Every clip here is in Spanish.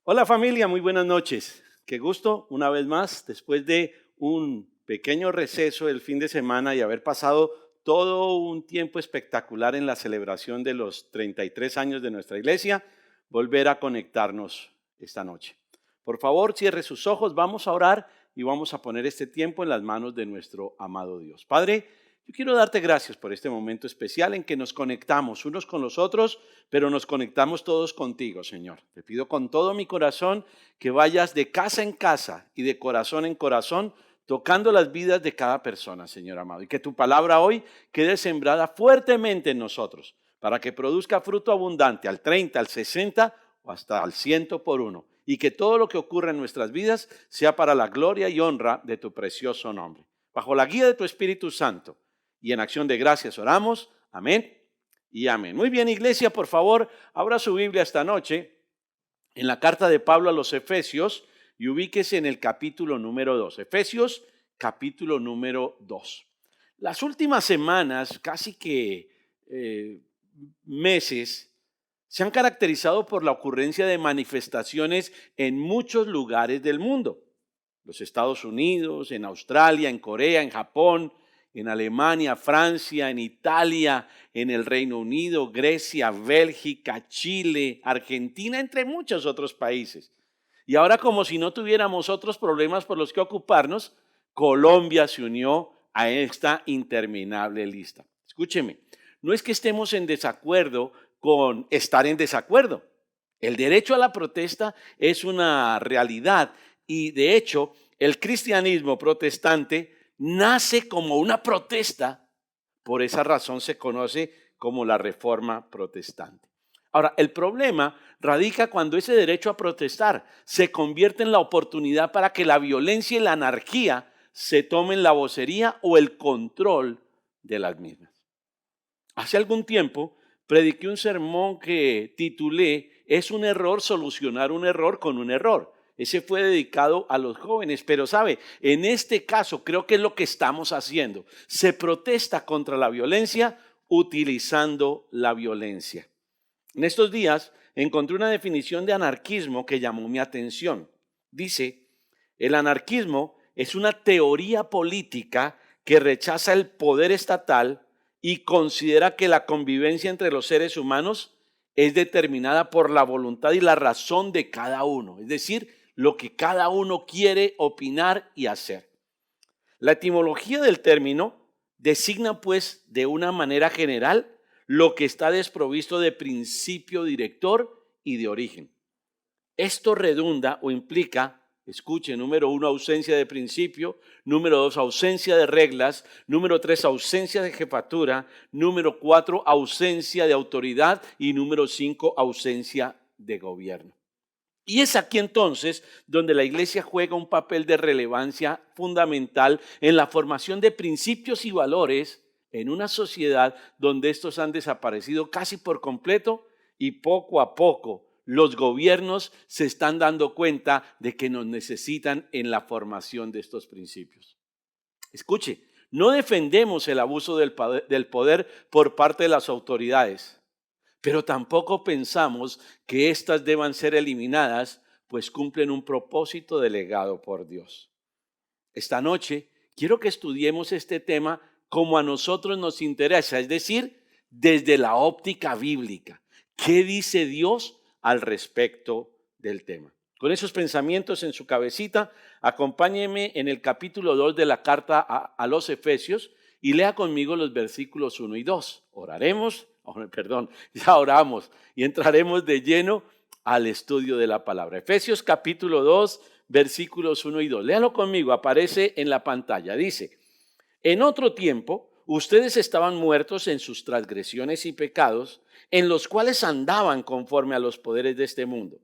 Hola familia, muy buenas noches. Qué gusto una vez más, después de un pequeño receso el fin de semana y haber pasado todo un tiempo espectacular en la celebración de los 33 años de nuestra iglesia, volver a conectarnos esta noche. Por favor, cierre sus ojos, vamos a orar y vamos a poner este tiempo en las manos de nuestro amado Dios. Padre, yo quiero darte gracias por este momento especial en que nos conectamos unos con los otros, pero nos conectamos todos contigo, Señor. Te pido con todo mi corazón que vayas de casa en casa y de corazón en corazón, tocando las vidas de cada persona, Señor amado. Y que tu palabra hoy quede sembrada fuertemente en nosotros, para que produzca fruto abundante al 30, al 60 o hasta al 100 por uno. Y que todo lo que ocurra en nuestras vidas sea para la gloria y honra de tu precioso nombre. Bajo la guía de tu Espíritu Santo y en acción de gracias oramos. Amén y amén. Muy bien, iglesia, por favor, abra su Biblia esta noche en la carta de Pablo a los Efesios y ubíquese en el capítulo número 2. Efesios, capítulo número 2. Las últimas semanas, casi que meses, se han caracterizado por la ocurrencia de manifestaciones en muchos lugares del mundo. Los Estados Unidos, en Australia, en Corea, en Japón, en Alemania, Francia, en Italia, en el Reino Unido, Grecia, Bélgica, Chile, Argentina, entre muchos otros países. Y ahora, como si no tuviéramos otros problemas por los que ocuparnos, Colombia se unió a esta interminable lista. Escúcheme, no es que estemos en desacuerdo con estar en desacuerdo. El derecho a la protesta es una realidad y de hecho el cristianismo protestante nace como una protesta. Por esa razón se conoce como la Reforma Protestante. Ahora, el problema radica cuando ese derecho a protestar se convierte en la oportunidad para que la violencia y la anarquía se tomen la vocería o el control de las mismas. Hace algún tiempo prediqué un sermón que titulé "Es un error solucionar un error con un error". Ese fue dedicado a los jóvenes, pero sabe, en este caso creo que es lo que estamos haciendo. Se protesta contra la violencia utilizando la violencia. En estos días encontré una definición de anarquismo que llamó mi atención. Dice, el anarquismo es una teoría política que rechaza el poder estatal y considera que la convivencia entre los seres humanos es determinada por la voluntad y la razón de cada uno, es decir, lo que cada uno quiere opinar y hacer. La etimología del término designa, pues, de una manera general lo que está desprovisto de principio director y de origen. Esto redunda o implica, escuche, número 1, ausencia de principio; número 2, ausencia de reglas; número 3, ausencia de jefatura; número 4, ausencia de autoridad; y número 5, ausencia de gobierno. Y es aquí entonces donde la iglesia juega un papel de relevancia fundamental en la formación de principios y valores en una sociedad donde estos han desaparecido casi por completo, y poco a poco los gobiernos se están dando cuenta de que nos necesitan en la formación de estos principios. Escuche, no defendemos el abuso del poder por parte de las autoridades, pero tampoco pensamos que éstas deban ser eliminadas, pues cumplen un propósito delegado por Dios. Esta noche quiero que estudiemos este tema como a nosotros nos interesa, es decir, desde la óptica bíblica. ¿Qué dice Dios al respecto del tema? Con esos pensamientos en su cabecita, acompáñeme en el capítulo 2 de la carta a los Efesios y lea conmigo los versículos 1 y 2. Oraremos, ya oramos y entraremos de lleno al estudio de la palabra. Efesios capítulo 2, versículos 1 y 2. Léalo conmigo, aparece en la pantalla. Dice, en otro tiempo, ustedes estaban muertos en sus transgresiones y pecados, en los cuales andaban conforme a los poderes de este mundo.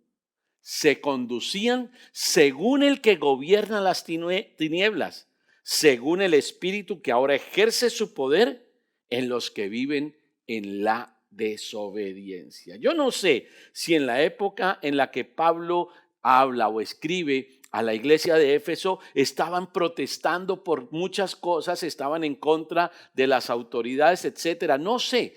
Se conducían según el que gobierna las tinieblas, según el espíritu que ahora ejerce su poder en los que viven en la desobediencia. Yo no sé si en la época en la que Pablo habla o escribe a la iglesia de Éfeso estaban protestando por muchas cosas, estaban en contra de las autoridades, etcétera. No sé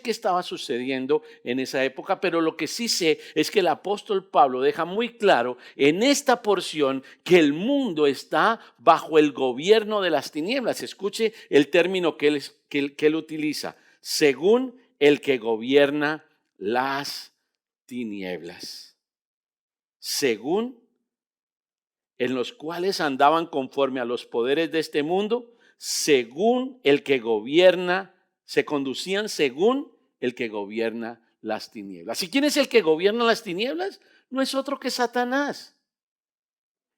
qué estaba sucediendo en esa época, pero lo que sí sé es que el apóstol Pablo deja muy claro en esta porción que el mundo está bajo el gobierno de las tinieblas. Escuche el término que él utiliza, según el que gobierna las tinieblas. Según en los cuales andaban conforme a los poderes de este mundo, según el que gobierna, se conducían según el que gobierna las tinieblas. ¿Y quién es el que gobierna las tinieblas? No es otro que Satanás.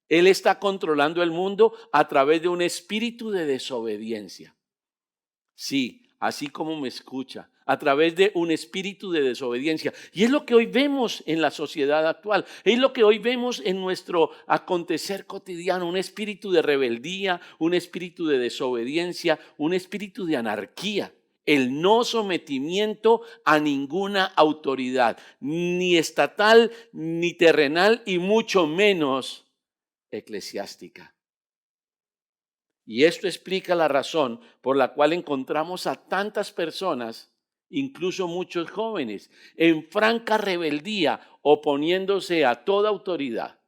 Él está controlando el mundo a través de un espíritu de desobediencia. Sí, así como me escucha, a través de un espíritu de desobediencia. Y es lo que hoy vemos en la sociedad actual, es lo que hoy vemos en nuestro acontecer cotidiano, un espíritu de rebeldía, un espíritu de desobediencia, un espíritu de anarquía. El no sometimiento a ninguna autoridad, ni estatal, ni terrenal, y mucho menos eclesiástica. Y esto explica la razón por la cual encontramos a tantas personas, incluso muchos jóvenes, en franca rebeldía, oponiéndose a toda autoridad.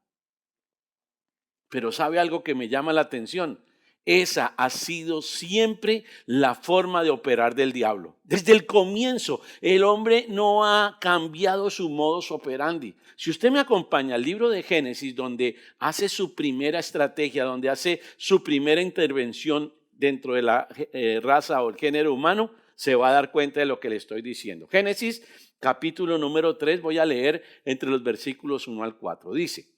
Pero ¿sabe algo que me llama la atención? Esa ha sido siempre la forma de operar del diablo. Desde el comienzo, el hombre no ha cambiado su modus operandi. Si usted me acompaña al libro de Génesis, donde hace su primera estrategia, donde hace su primera intervención dentro de la raza o el género humano, se va a dar cuenta de lo que le estoy diciendo. Génesis, capítulo número 3, voy a leer entre los versículos 1 al 4. Dice,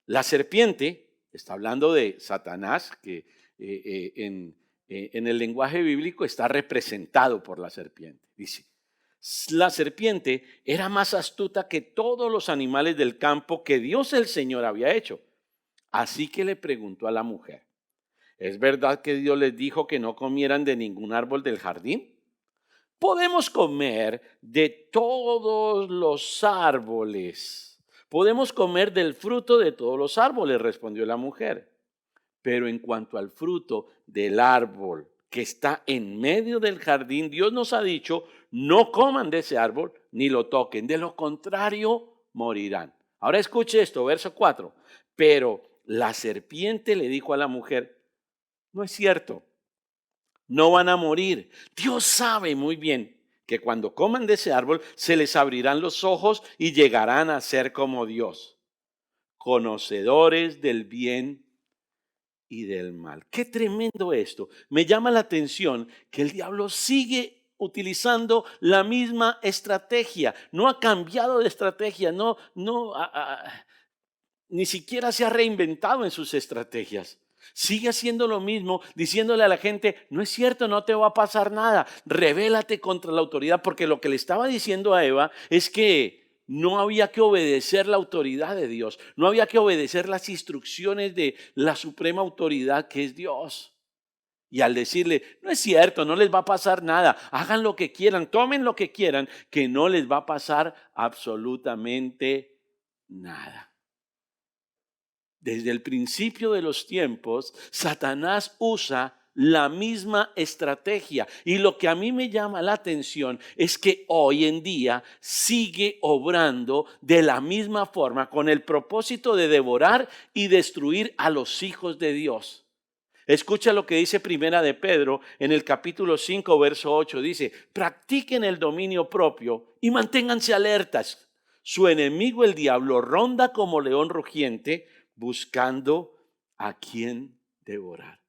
la serpiente, está hablando de Satanás, que en el lenguaje bíblico está representado por la serpiente. Dice, la serpiente era más astuta que todos los animales del campo que Dios el Señor había hecho. Así que le preguntó a la mujer, ¿es verdad que Dios les dijo que no comieran de ningún árbol del jardín? Podemos comer de todos los árboles. Podemos comer del fruto de todos los árboles, respondió la mujer. Pero en cuanto al fruto del árbol que está en medio del jardín, Dios nos ha dicho, no coman de ese árbol ni lo toquen. De lo contrario, morirán. Ahora escuche esto, verso 4. Pero la serpiente le dijo a la mujer, no es cierto, no van a morir. Dios sabe muy bien que cuando coman de ese árbol se les abrirán los ojos y llegarán a ser como Dios, conocedores del bien y del mal. Qué tremendo esto. Me llama la atención que el diablo sigue utilizando la misma estrategia. No ha cambiado de estrategia, ni siquiera se ha reinventado en sus estrategias. Sigue haciendo lo mismo, diciéndole a la gente, no es cierto, no te va a pasar nada, rebélate contra la autoridad, porque lo que le estaba diciendo a Eva es que no había que obedecer la autoridad de Dios, no había que obedecer las instrucciones de la suprema autoridad que es Dios. Y al decirle, no es cierto, no les va a pasar nada, hagan lo que quieran, tomen lo que quieran, que no les va a pasar absolutamente nada. Desde el principio de los tiempos, Satanás usa la misma estrategia. Y lo que a mí me llama la atención es que hoy en día sigue obrando de la misma forma con el propósito de devorar y destruir a los hijos de Dios. Escucha lo que dice Primera de Pedro en el capítulo 5, verso 8. Dice, practiquen el dominio propio y manténganse alertas. Su enemigo el diablo ronda como león rugiente buscando a quien devorar.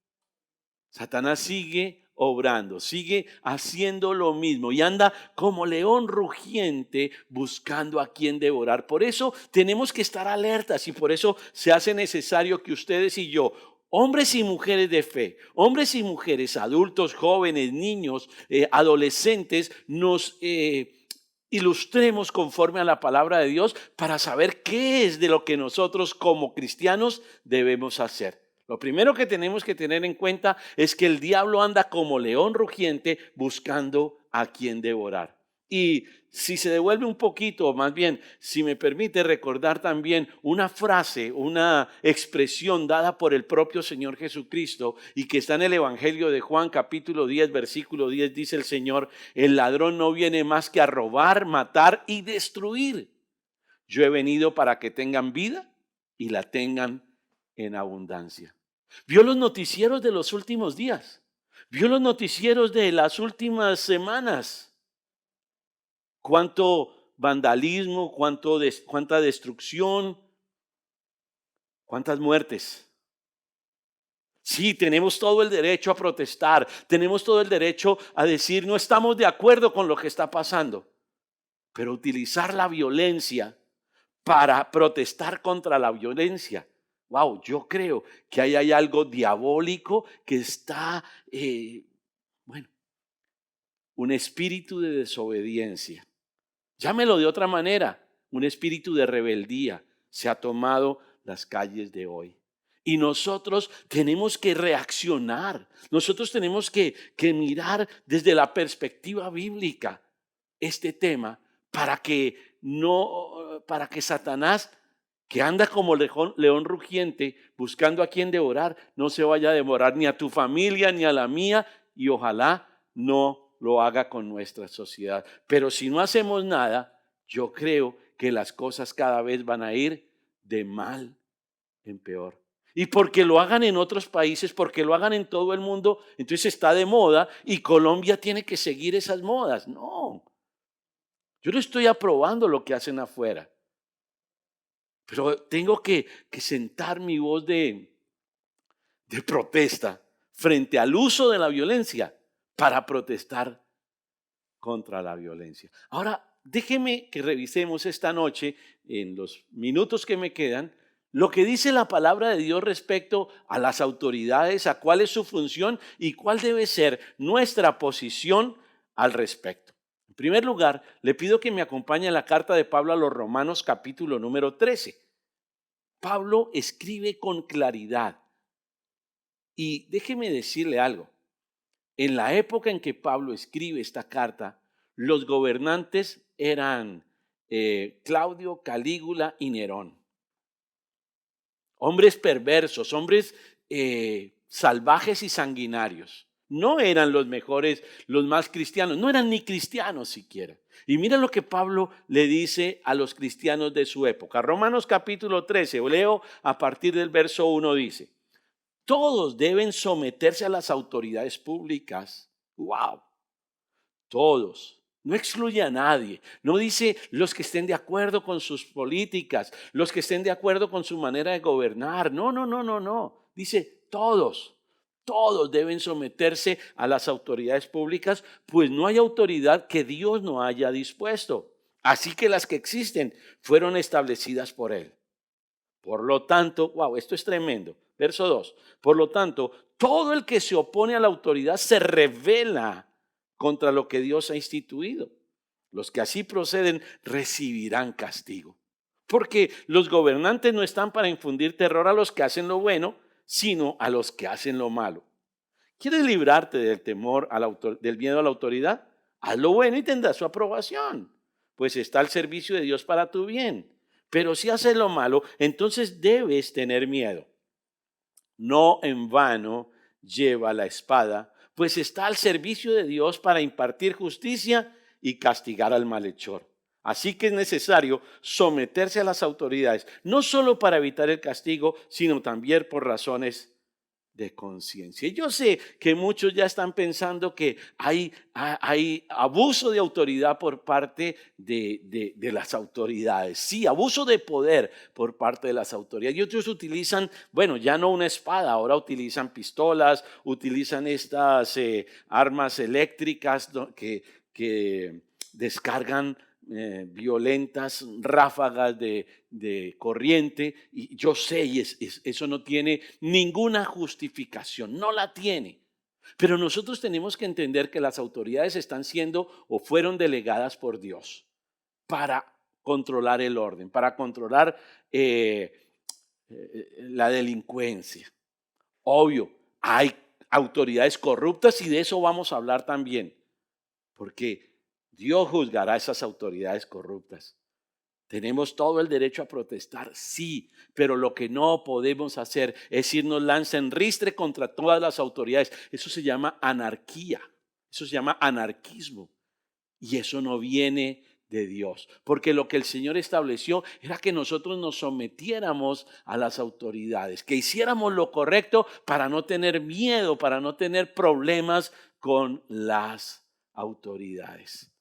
Satanás sigue obrando, sigue haciendo lo mismo y anda como león rugiente buscando a quien devorar. Por eso tenemos que estar alertas y por eso se hace necesario que ustedes y yo, hombres y mujeres de fe, hombres y mujeres, adultos, jóvenes, niños, adolescentes, nos ilustremos conforme a la palabra de Dios para saber qué es de lo que nosotros como cristianos debemos hacer. Lo primero que tenemos que tener en cuenta es que el diablo anda como león rugiente buscando a quien devorar. Y si se devuelve un poquito, o más bien, si me permite recordar también una frase, una expresión dada por el propio Señor Jesucristo y que está en el Evangelio de Juan, capítulo 10, versículo 10, dice el Señor: el ladrón no viene más que a robar, matar y destruir. Yo he venido para que tengan vida y la tengan en abundancia. ¿Vio los noticieros de los últimos días? ¿Vio los noticieros de las últimas semanas? Cuánto vandalismo, cuánta destrucción, cuántas muertes. Sí, tenemos todo el derecho a protestar, tenemos todo el derecho a decir no estamos de acuerdo con lo que está pasando, pero utilizar la violencia para protestar contra la violencia. Wow, yo creo que ahí hay algo diabólico que está, bueno, un espíritu de desobediencia. Llámelo de otra manera, un espíritu de rebeldía se ha tomado las calles de hoy. Y nosotros tenemos que reaccionar, nosotros tenemos que mirar desde la perspectiva bíblica este tema para que Satanás, que anda como león rugiente buscando a quien devorar, no se vaya a devorar ni a tu familia ni a la mía, y ojalá no lo haga con nuestra sociedad. Pero si no hacemos nada, yo creo que las cosas cada vez van a ir de mal en peor. Y porque lo hagan en otros países, porque lo hagan en todo el mundo, entonces está de moda y Colombia tiene que seguir esas modas. No, yo no estoy aprobando lo que hacen afuera, pero tengo que sentar mi voz de protesta frente al uso de la violencia para protestar contra la violencia. Ahora, déjeme que revisemos esta noche, en los minutos que me quedan, lo que dice la palabra de Dios respecto a las autoridades, a cuál es su función y cuál debe ser nuestra posición al respecto. En primer lugar, le pido que me acompañe a la carta de Pablo a los Romanos, capítulo número 13. Pablo escribe con claridad. Y déjeme decirle algo. En la época en que Pablo escribe esta carta, los gobernantes eran Claudio, Calígula y Nerón. Hombres perversos, hombres salvajes y sanguinarios. No eran los mejores, los más cristianos, no eran ni cristianos siquiera. Y mira lo que Pablo le dice a los cristianos de su época. Romanos capítulo 13, leo a partir del verso 1, dice: todos deben someterse a las autoridades públicas. ¡Wow! Todos. No excluye a nadie. No dice los que estén de acuerdo con sus políticas, los que estén de acuerdo con su manera de gobernar. No, no, no, no, no. Dice todos. Todos deben someterse a las autoridades públicas, pues no hay autoridad que Dios no haya dispuesto. Así que las que existen fueron establecidas por Él. Por lo tanto, wow, esto es tremendo. Verso 2. Por lo tanto, todo el que se opone a la autoridad se rebela contra lo que Dios ha instituido. Los que así proceden recibirán castigo. Porque los gobernantes no están para infundir terror a los que hacen lo bueno, sino a los que hacen lo malo. ¿Quieres librarte del temor, del miedo a la autoridad? Haz lo bueno y tendrás su aprobación, pues está al servicio de Dios para tu bien. Pero si haces lo malo, entonces debes tener miedo. No en vano lleva la espada, pues está al servicio de Dios para impartir justicia y castigar al malhechor. Así que es necesario someterse a las autoridades, no solo para evitar el castigo, sino también por razones de conciencia. Yo sé que muchos ya están pensando que hay abuso de autoridad por parte de las autoridades. Sí, abuso de poder por parte de las autoridades. Y otros utilizan, bueno, ya no una espada, ahora utilizan pistolas, utilizan estas armas eléctricas que descargan violentas ráfagas de corriente, y yo sé, y eso no tiene ninguna justificación, no la tiene. Pero nosotros tenemos que entender que las autoridades están siendo o fueron delegadas por Dios para controlar el orden, para controlar la delincuencia. Obvio, hay autoridades corruptas y de eso vamos a hablar también, porque Dios juzgará a esas autoridades corruptas. Tenemos todo el derecho a protestar, sí, pero lo que no podemos hacer es irnos lanza en ristre contra todas las autoridades. Eso se llama anarquía, eso se llama anarquismo. Y eso no viene de Dios, porque lo que el Señor estableció era que nosotros nos sometiéramos a las autoridades, que hiciéramos lo correcto para no tener miedo, para no tener problemas con las autoridades.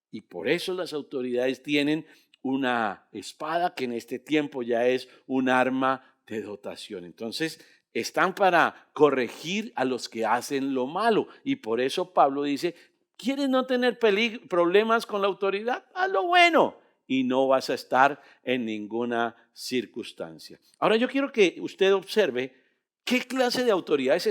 Y por eso las autoridades tienen una espada que en este tiempo ya es un arma de dotación. Entonces, están para corregir a los que hacen lo malo. Y por eso Pablo dice, ¿quieres no tener problemas con la autoridad? Haz lo bueno y no vas a estar en ninguna circunstancia. Ahora yo quiero que usted observe qué clase de autoridades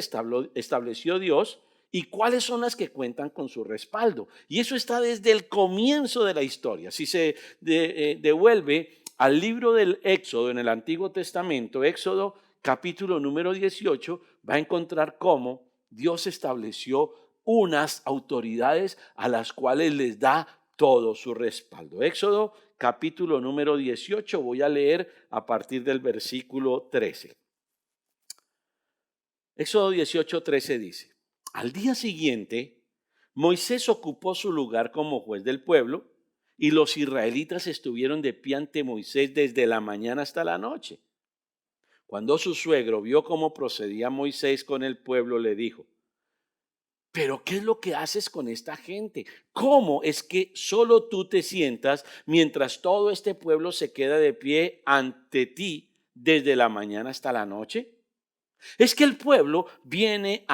estableció Dios y cuáles son las que cuentan con su respaldo. Y eso está desde el comienzo de la historia. Si se devuelve al libro del Éxodo en el Antiguo Testamento, Éxodo capítulo número 18, va a encontrar cómo Dios estableció unas autoridades a las cuales les da todo su respaldo. Éxodo capítulo número 18, voy a leer a partir del versículo 13. Éxodo 18, 13 dice, al día siguiente, Moisés ocupó su lugar como juez del pueblo y los israelitas estuvieron de pie ante Moisés desde la mañana hasta la noche. Cuando su suegro vio cómo procedía Moisés con el pueblo, le dijo, ¿pero qué es lo que haces con esta gente? ¿Cómo es que solo tú te sientas mientras todo este pueblo se queda de pie ante ti desde la mañana hasta la noche? Es que el pueblo viene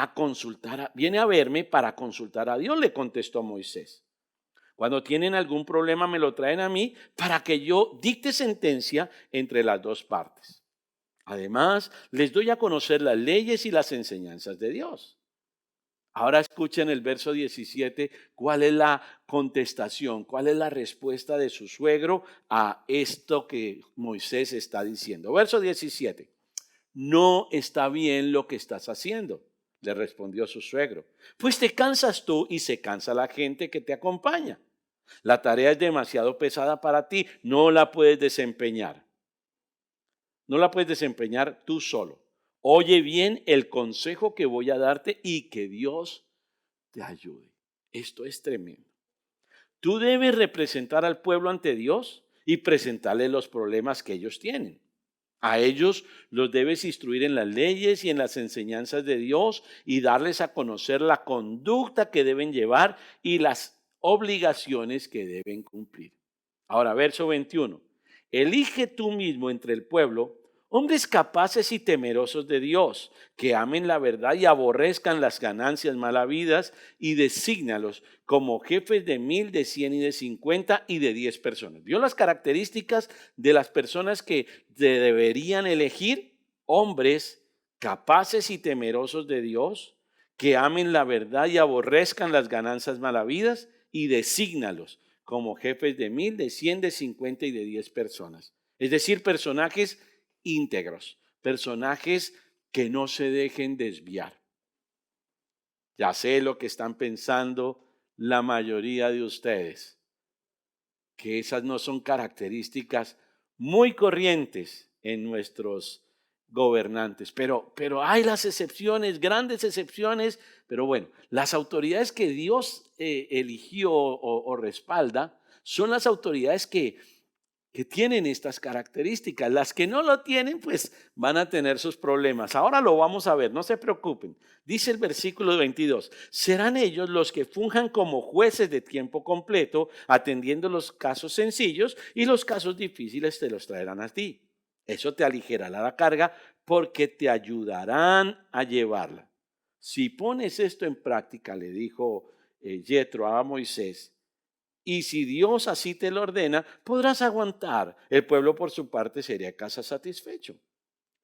viene a verme para consultar a Dios, le contestó Moisés. Cuando tienen algún problema me lo traen a mí para que yo dicte sentencia entre las dos partes. Además, les doy a conocer las leyes y las enseñanzas de Dios. Ahora escuchen el verso 17, cuál es la contestación, cuál es la respuesta de su suegro a esto que Moisés está diciendo. Verso 17. No está bien lo que estás haciendo, le respondió su suegro. Pues te cansas tú y se cansa la gente que te acompaña. La tarea es demasiado pesada para ti, no la puedes desempeñar. No la puedes desempeñar tú solo. Oye bien el consejo que voy a darte y que Dios te ayude. Esto es tremendo. Tú debes representar al pueblo ante Dios y presentarle los problemas que ellos tienen. A ellos los debes instruir en las leyes y en las enseñanzas de Dios y darles a conocer la conducta que deben llevar y las obligaciones que deben cumplir. Ahora, verso 21. Elige tú mismo entre el pueblo hombres capaces y temerosos de Dios, que amen la verdad y aborrezcan las ganancias malavidas, y desígnalos como jefes de 1,000, de 100 y de 50 y de 10 personas. ¿Vio las características de las personas que deberían elegir? Hombres capaces y temerosos de Dios, que amen la verdad y aborrezcan las ganancias malavidas, y desígnalos como jefes de 1,000, de 100, de 50 y de 10 personas. Es decir, personajes íntegros, personajes que no se dejen desviar. Ya sé lo que están pensando la mayoría de ustedes, que esas no son características muy corrientes en nuestros gobernantes, pero hay las excepciones, grandes excepciones, pero bueno, las autoridades que Dios eligió o respalda son las autoridades que tienen estas características. Las que no lo tienen, pues van a tener sus problemas. Ahora lo vamos a ver, no se preocupen. Dice el versículo 22, serán ellos los que funjan como jueces de tiempo completo, atendiendo los casos sencillos y los casos difíciles te los traerán a ti. Eso te aligerará la carga porque te ayudarán a llevarla. Si pones esto en práctica, le dijo Yetro a Moisés, y si Dios así te lo ordena, podrás aguantar. El pueblo por su parte sería casa satisfecho.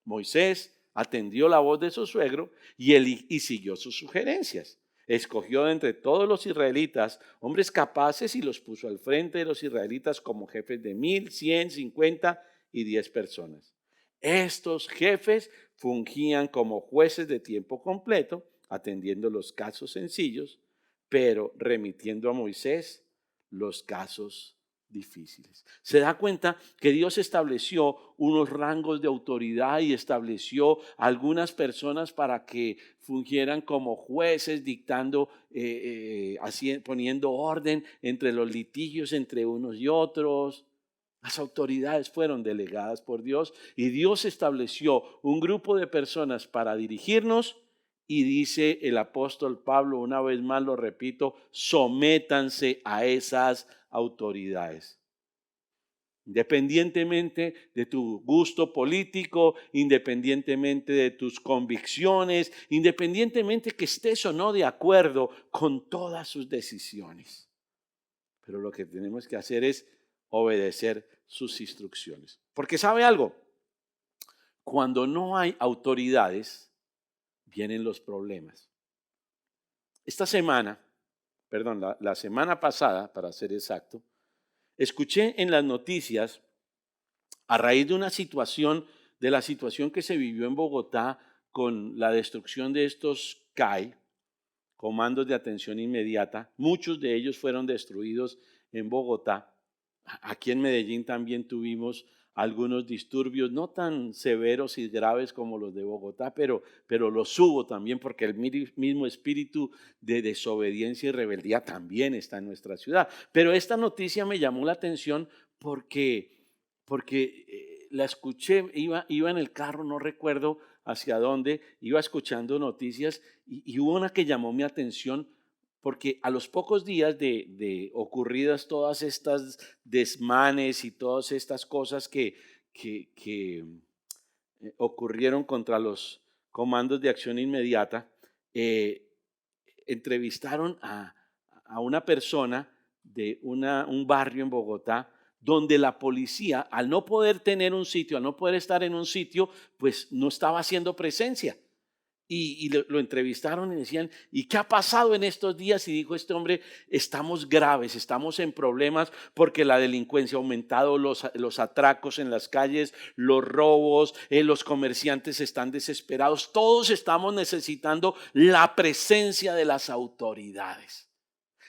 Moisés atendió la voz de su suegro y siguió sus sugerencias. Escogió de entre todos los israelitas hombres capaces y los puso al frente de los israelitas como jefes de 1,000, 100, 50 y 10 personas. Estos jefes fungían como jueces de tiempo completo, atendiendo los casos sencillos, pero remitiendo a Moisés los casos difíciles. Se da cuenta que Dios estableció unos rangos de autoridad y estableció algunas personas para que fungieran como jueces, dictando, poniendo orden entre los litigios entre unos y otros. Las autoridades fueron delegadas por Dios y Dios estableció un grupo de personas para dirigirnos. Y dice el apóstol Pablo, una vez más lo repito, sométanse a esas autoridades. Independientemente de tu gusto político, independientemente de tus convicciones, independientemente que estés o no de acuerdo con todas sus decisiones. Pero lo que tenemos que hacer es obedecer sus instrucciones. Porque ¿sabe algo? Cuando no hay autoridades, vienen los problemas. Esta semana, la semana pasada, para ser exacto, escuché en las noticias, a raíz de la situación que se vivió en Bogotá con la destrucción de estos CAI, comandos de atención inmediata, muchos de ellos fueron destruidos en Bogotá. Aquí en Medellín también tuvimos algunos disturbios, no tan severos y graves como los de Bogotá, pero los hubo también porque el mismo espíritu de desobediencia y rebeldía también está en nuestra ciudad. Pero esta noticia me llamó la atención porque la escuché, iba en el carro, no recuerdo hacia dónde, iba escuchando noticias y hubo una que llamó mi atención porque a los pocos días de ocurridas todas estas desmanes y todas estas cosas que ocurrieron contra los comandos de acción inmediata, eh, entrevistaron a una persona de un barrio en Bogotá donde la policía, al no poder tener un sitio, al no poder estar en un sitio, pues no estaba haciendo presencia. Y lo entrevistaron y decían, ¿y qué ha pasado en estos días? Y dijo este hombre, estamos graves, estamos en problemas porque la delincuencia ha aumentado, los atracos en las calles, los robos, los comerciantes están desesperados, todos estamos necesitando la presencia de las autoridades.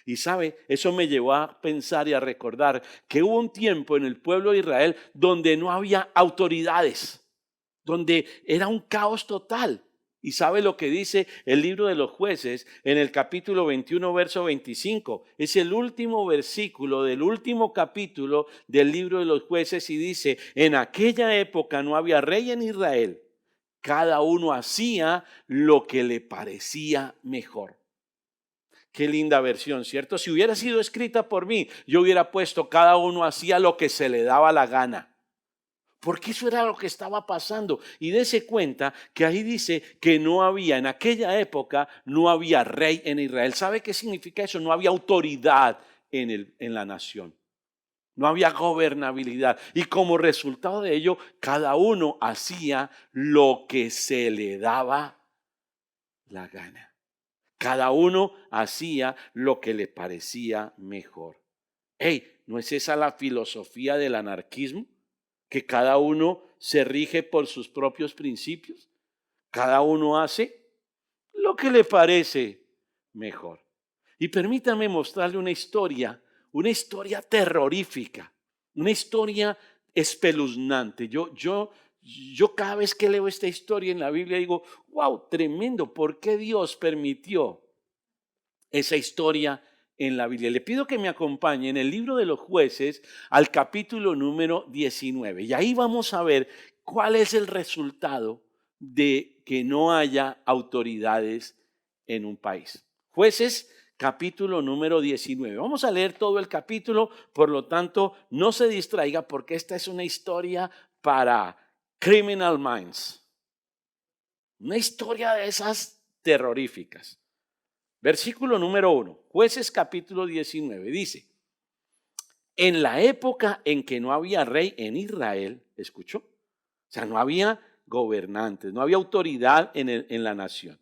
Y sabe, eso me llevó a pensar y a recordar que hubo un tiempo en el pueblo de Israel donde no había autoridades, donde era un caos total. Y sabe lo que dice el libro de los Jueces en el capítulo 21, verso 25. Es el último versículo del último capítulo del libro de los Jueces y dice, en aquella época no había rey en Israel. Cada uno hacía lo que le parecía mejor. Qué linda versión, ¿cierto? Si hubiera sido escrita por mí, yo hubiera puesto cada uno hacía lo que se le daba la gana. Porque eso era lo que estaba pasando. Y dése cuenta que ahí dice que no había, en aquella época, no había rey en Israel. ¿Sabe qué significa eso? No había autoridad en la nación. No había gobernabilidad. Y como resultado de ello, cada uno hacía lo que se le daba la gana. Cada uno hacía lo que le parecía mejor. Hey, ¿no es esa la filosofía del anarquismo? Que cada uno se rige por sus propios principios. Cada uno hace lo que le parece mejor. Y permítame mostrarle una historia terrorífica, una historia espeluznante. Yo cada vez que leo esta historia en la Biblia digo, wow, tremendo, ¿por qué Dios permitió esa historia en la Biblia? Le pido que me acompañe en el libro de los Jueces al capítulo número 19. Y ahí vamos a ver cuál es el resultado de que no haya autoridades en un país. Jueces capítulo número 19. Vamos a leer todo el capítulo, por lo tanto, no se distraiga porque esta es una historia para criminal minds. Una historia de esas terroríficas. Versículo número 1, Jueces capítulo 19, dice, en la época en que no había rey en Israel, ¿escuchó? O sea, no había gobernantes, no había autoridad en la nación.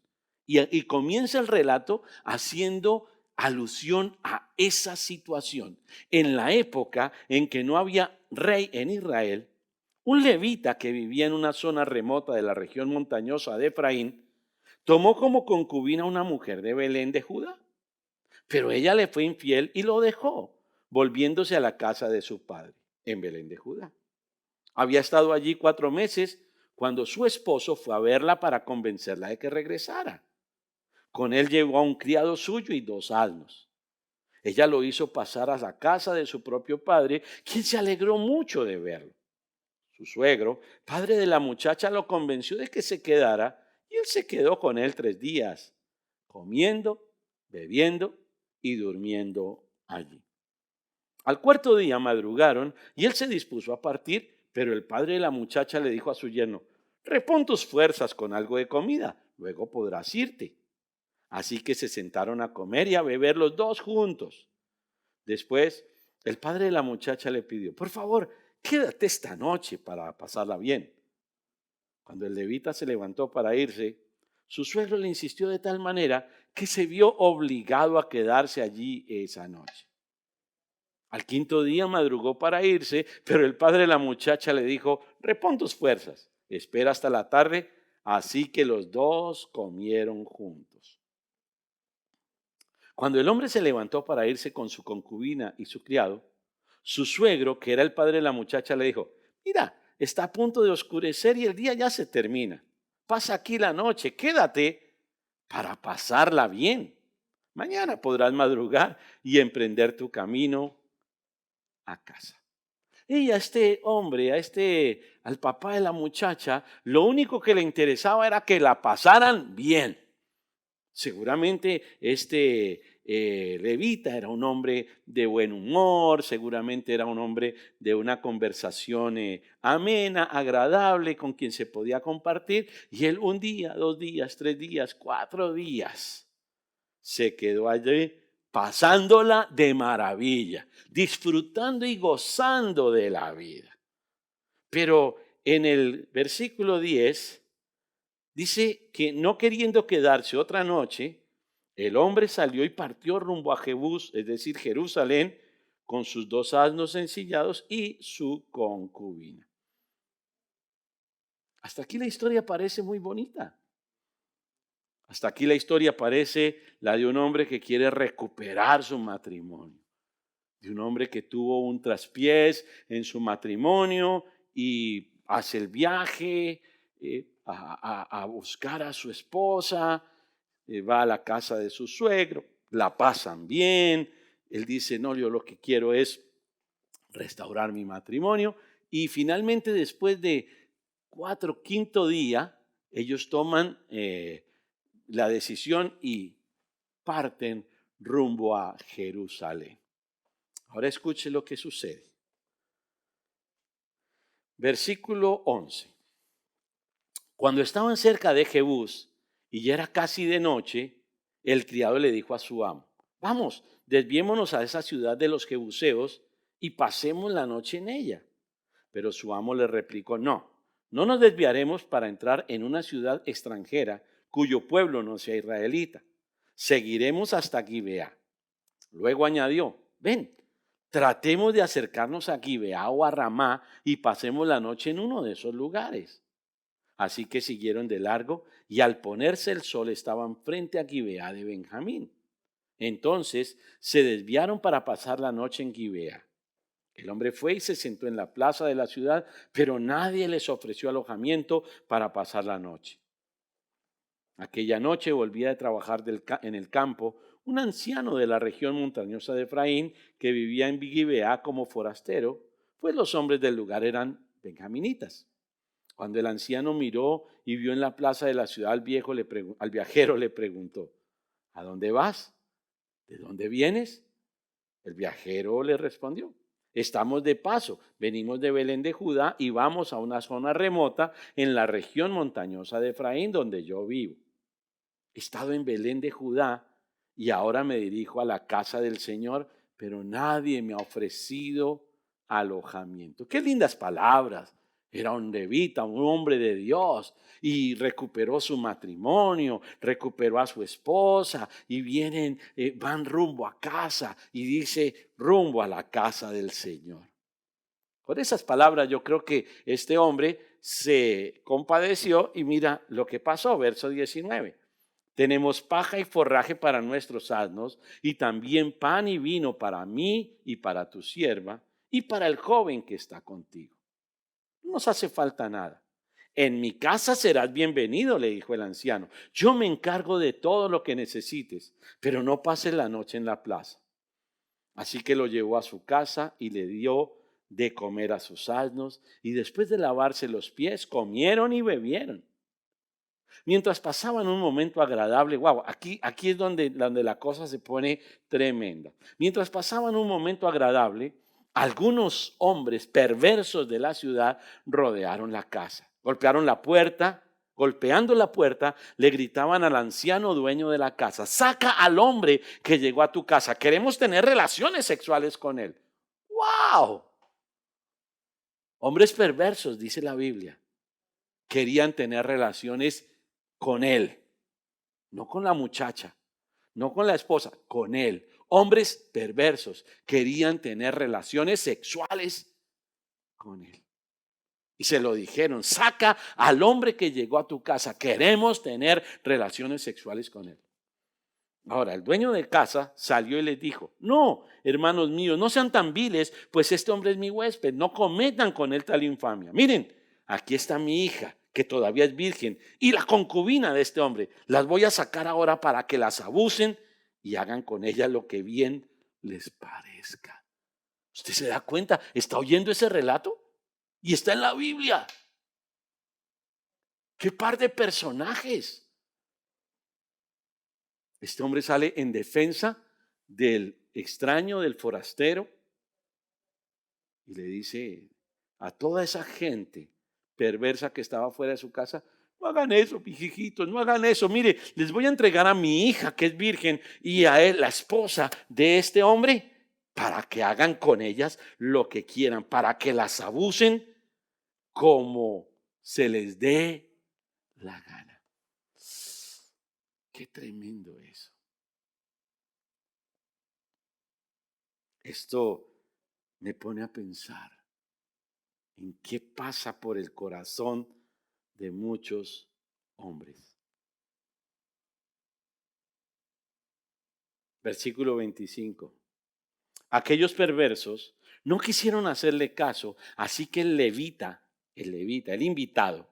Y comienza el relato haciendo alusión a esa situación. En la época en que no había rey en Israel, un levita que vivía en una zona remota de la región montañosa de Efraín, tomó como concubina a una mujer de Belén de Judá, pero ella le fue infiel y lo dejó. volviéndose a la casa de su padre, en Belén de Judá. Había estado allí 4 meses cuando su esposo fue a verla para convencerla de que regresara. Con él llevó a un criado suyo y 2 asnos. Ella lo hizo pasar a la casa de su propio padre, quien se alegró mucho de verlo. Su suegro, padre de la muchacha, lo convenció de que se quedara y él se quedó con él 3 días, comiendo, bebiendo y durmiendo allí. Al cuarto día madrugaron y él se dispuso a partir, pero el padre de la muchacha le dijo a su yerno: repon tus fuerzas con algo de comida, luego podrás irte. Así que se sentaron a comer y a beber los dos juntos. Después, el padre de la muchacha le pidió: por favor, quédate esta noche para pasarla bien. Cuando el levita se levantó para irse, su suegro le insistió de tal manera que se vio obligado a quedarse allí esa noche. Al quinto día madrugó para irse, pero el padre de la muchacha le dijo: repon tus fuerzas, espera hasta la tarde. Así que los dos comieron juntos. Cuando el hombre se levantó para irse con su concubina y su criado, su suegro, que era el padre de la muchacha, le dijo: mira, está a punto de oscurecer y el día ya se termina. Pasa aquí la noche, quédate para pasarla bien. Mañana podrás madrugar y emprender tu camino a casa. Y a este hombre, al papá de la muchacha, lo único que le interesaba era que la pasaran bien. Seguramente levita era un hombre de buen humor, seguramente era un hombre de una conversación amena, agradable, con quien se podía compartir. Y él 1 día, 2 días, 3 días, 4 días se quedó allí pasándola de maravilla, disfrutando y gozando de la vida. Pero en el versículo 10 dice que no queriendo quedarse otra noche, el hombre salió y partió rumbo a Jebús, es decir, Jerusalén, con sus 2 asnos ensillados y su concubina. Hasta aquí la historia parece muy bonita. Hasta aquí la historia parece la de un hombre que quiere recuperar su matrimonio, de un hombre que tuvo un traspiés en su matrimonio y hace el viaje a buscar a su esposa, va a la casa de su suegro, la pasan bien, él dice: no, yo lo que quiero es restaurar mi matrimonio. Y finalmente, después de 4, 5 días, ellos toman la decisión y parten rumbo a Jerusalén. Ahora escuche lo que sucede. Versículo 11. Cuando estaban cerca de Jebús y ya era casi de noche, el criado le dijo a su amo: vamos, desviémonos a esa ciudad de los jebuseos y pasemos la noche en ella. Pero su amo le replicó: no, no nos desviaremos para entrar en una ciudad extranjera cuyo pueblo no sea israelita. Seguiremos hasta Gibeá. Luego añadió: ven, tratemos de acercarnos a Gibeá o a Ramá y pasemos la noche en uno de esos lugares. Así que siguieron de largo y al ponerse el sol estaban frente a Gibeá de Benjamín. Entonces se desviaron para pasar la noche en Gibeá. El hombre fue y se sentó en la plaza de la ciudad, pero nadie les ofreció alojamiento para pasar la noche. Aquella noche volvía de trabajar en el campo un anciano de la región montañosa de Efraín que vivía en Gibeá como forastero, pues los hombres del lugar eran benjaminitas. Cuando el anciano miró y vio en la plaza de la ciudad al viajero le preguntó: ¿a dónde vas? ¿De dónde vienes? El viajero le respondió: estamos de paso, venimos de Belén de Judá y vamos a una zona remota en la región montañosa de Efraín donde yo vivo. He estado en Belén de Judá y ahora me dirijo a la casa del Señor, pero nadie me ha ofrecido alojamiento. Qué lindas palabras. Era un levita, un hombre de Dios, y recuperó su matrimonio, recuperó a su esposa, y van rumbo a casa, y dice: rumbo a la casa del Señor. Con esas palabras yo creo que este hombre se compadeció y mira lo que pasó, verso 19. Tenemos paja y forraje para nuestros asnos, y también pan y vino para mí y para tu sierva, y para el joven que está contigo. No nos hace falta nada. En mi casa serás bienvenido, le dijo el anciano. Yo me encargo de todo lo que necesites, pero no pases la noche en la plaza. Así que lo llevó a su casa y le dio de comer a sus asnos, y después de lavarse los pies, comieron y bebieron. Mientras pasaban un momento agradable, wow, aquí es donde la cosa se pone tremenda. Mientras pasaban un momento agradable, algunos hombres perversos de la ciudad rodearon la casa, golpearon la puerta, golpeando la puerta, le gritaban al anciano dueño de la casa: saca al hombre que llegó a tu casa, queremos tener relaciones sexuales con él. ¡Wow! Hombres perversos, dice la Biblia, querían tener relaciones con él. No con la muchacha, no con la esposa, con él. Hombres perversos querían tener relaciones sexuales con él. Y se lo dijeron: saca al hombre que llegó a tu casa, queremos tener relaciones sexuales con él. Ahora, el dueño de casa salió y les dijo: no, hermanos míos, no sean tan viles, pues este hombre es mi huésped, no cometan con él tal infamia. Miren, aquí está mi hija, que todavía es virgen, y la concubina de este hombre. Las voy a sacar ahora para que las abusen y hagan con ellas lo que bien les parezca. ¿Usted se da cuenta? ¿Está oyendo ese relato? Y está en la Biblia. ¿Qué par de personajes? Este hombre sale en defensa del extraño, del forastero, y le dice a toda esa gente perversa que estaba fuera de su casa: no hagan eso, pijijitos, no hagan eso. Mire, les voy a entregar a mi hija, que es virgen, y a él, la esposa de este hombre, para que hagan con ellas lo que quieran, para que las abusen como se les dé la gana. Qué tremendo eso. Esto me pone a pensar en qué pasa por el corazón de muchos hombres. Versículo 25. Aquellos perversos no quisieron hacerle caso, así que el levita, el invitado,